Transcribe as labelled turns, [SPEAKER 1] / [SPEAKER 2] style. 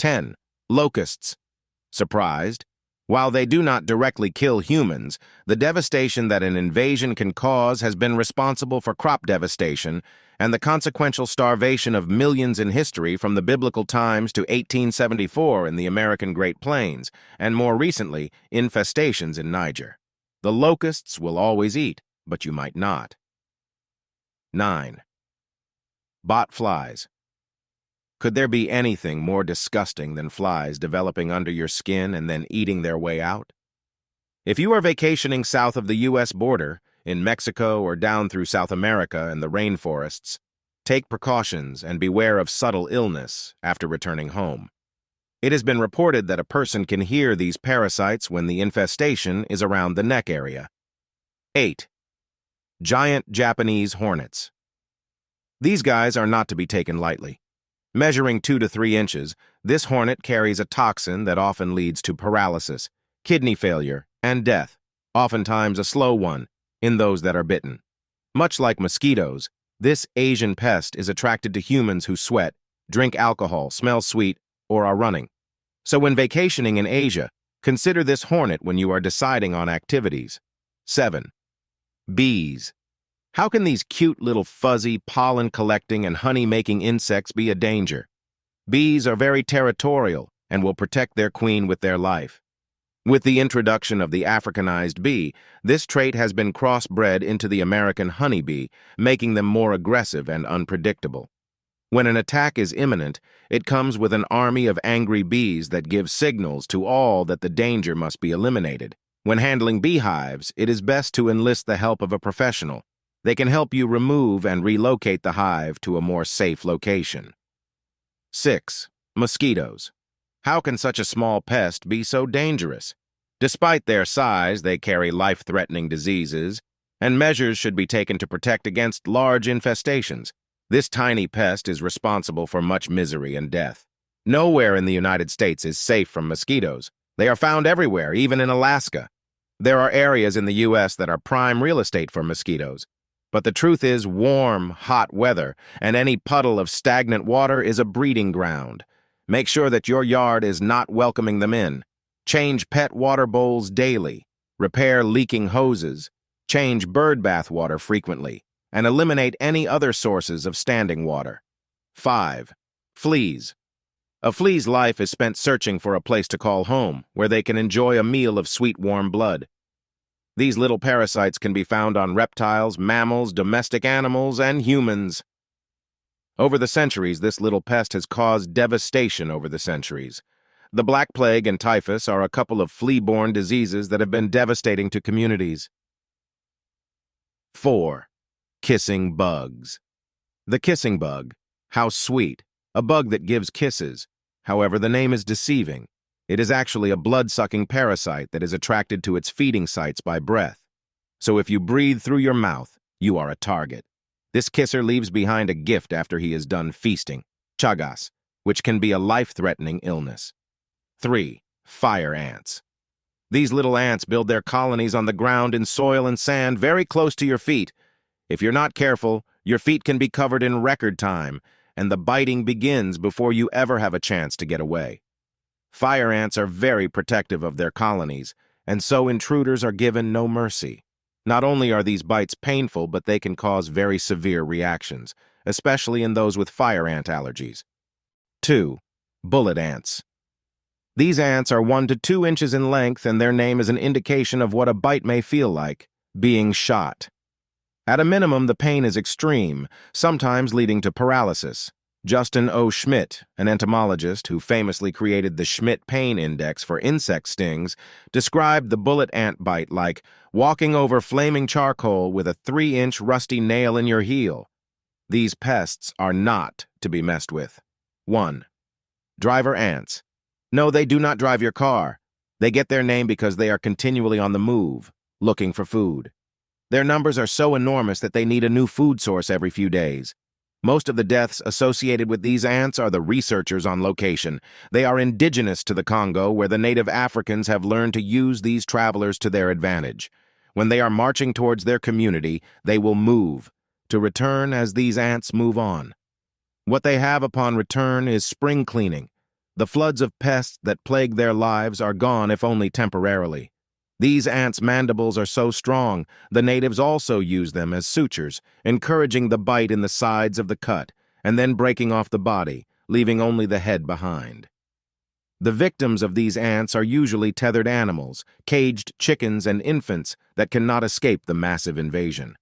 [SPEAKER 1] 10. Locusts. Surprised? While they do not directly kill humans, the devastation that an invasion can cause has been responsible for crop devastation and the consequential starvation of millions in history from the biblical times to 1874 in the American Great Plains, and more recently, infestations in Niger. The locusts will always eat, but you might not. 9. Bot flies. Could there be anything more disgusting than flies developing under your skin and then eating their way out? If you are vacationing south of the U.S. border, in Mexico or down through South America and the rainforests, take precautions and beware of subtle illness after returning home. It has been reported that a person can hear these parasites when the infestation is around the neck area. 8. Giant Japanese hornets. These guys are not to be taken lightly. Measuring 2 to 3 inches, this hornet carries a toxin that often leads to paralysis, kidney failure, and death, oftentimes a slow one, in those that are bitten. Much like mosquitoes, this Asian pest is attracted to humans who sweat, drink alcohol, smell sweet, or are running. So when vacationing in Asia, consider this hornet when you are deciding on activities. 7. Bees. How can these cute little fuzzy, pollen-collecting and honey-making insects be a danger? Bees are very territorial and will protect their queen with their life. With the introduction of the Africanized bee, this trait has been crossbred into the American honeybee, making them more aggressive and unpredictable. When an attack is imminent, it comes with an army of angry bees that give signals to all that the danger must be eliminated. When handling beehives, it is best to enlist the help of a professional. They can help you remove and relocate the hive to a more safe location. 6. Mosquitoes. How can such a small pest be so dangerous? Despite their size, they carry life-threatening diseases, and measures should be taken to protect against large infestations. This tiny pest is responsible for much misery and death. Nowhere in the United States is safe from mosquitoes. They are found everywhere, even in Alaska. There are areas in the U.S. that are prime real estate for mosquitoes. But the truth is, warm, hot weather and any puddle of stagnant water is a breeding ground. Make sure that your yard is not welcoming them in. Change pet water bowls daily. Repair leaking hoses. Change bird bath water frequently. And eliminate any other sources of standing water. 5. Fleas. A flea's life is spent searching for a place to call home, where they can enjoy a meal of sweet, warm blood. These little parasites can be found on reptiles, mammals, domestic animals, and humans. Over the centuries, this little pest has caused devastation over the centuries. The Black Plague and typhus are a couple of flea-borne diseases that have been devastating to communities. 4. Kissing bugs. The kissing bug. How sweet. A bug that gives kisses. However, the name is deceiving. It is actually a blood-sucking parasite that is attracted to its feeding sites by breath. So if you breathe through your mouth, you are a target. This kisser leaves behind a gift after he is done feasting, chagas, which can be a life-threatening illness. 3. Fire ants. These little ants build their colonies on the ground in soil and sand very close to your feet. If you're not careful, your feet can be covered in record time, and the biting begins before you ever have a chance to get away. Fire ants are very protective of their colonies, and so intruders are given no mercy. Not only are these bites painful, but they can cause very severe reactions, especially in those with fire ant allergies. 2. Bullet ants. These ants are 1 to 2 inches in length, and their name is an indication of what a bite may feel like, being shot. At a minimum, the pain is extreme, sometimes leading to paralysis. Justin O. Schmidt, an entomologist who famously created the Schmidt Pain Index for insect stings, described the bullet ant bite like walking over flaming charcoal with a 3-inch rusty nail in your heel. These pests are not to be messed with. 1. Driver ants. No, they do not drive your car. They get their name because they are continually on the move, looking for food. Their numbers are so enormous that they need a new food source every few days. Most of the deaths associated with these ants are the researchers on location. They are indigenous to the Congo, where the native Africans have learned to use these travelers to their advantage. When they are marching towards their community, they will move, to return as these ants move on. What they have upon return is spring cleaning. The floods of pests that plague their lives are gone if only temporarily. These ants' mandibles are so strong, the natives also use them as sutures, encouraging the bite in the sides of the cut, and then breaking off the body, leaving only the head behind. The victims of these ants are usually tethered animals, caged chickens and infants that cannot escape the massive invasion.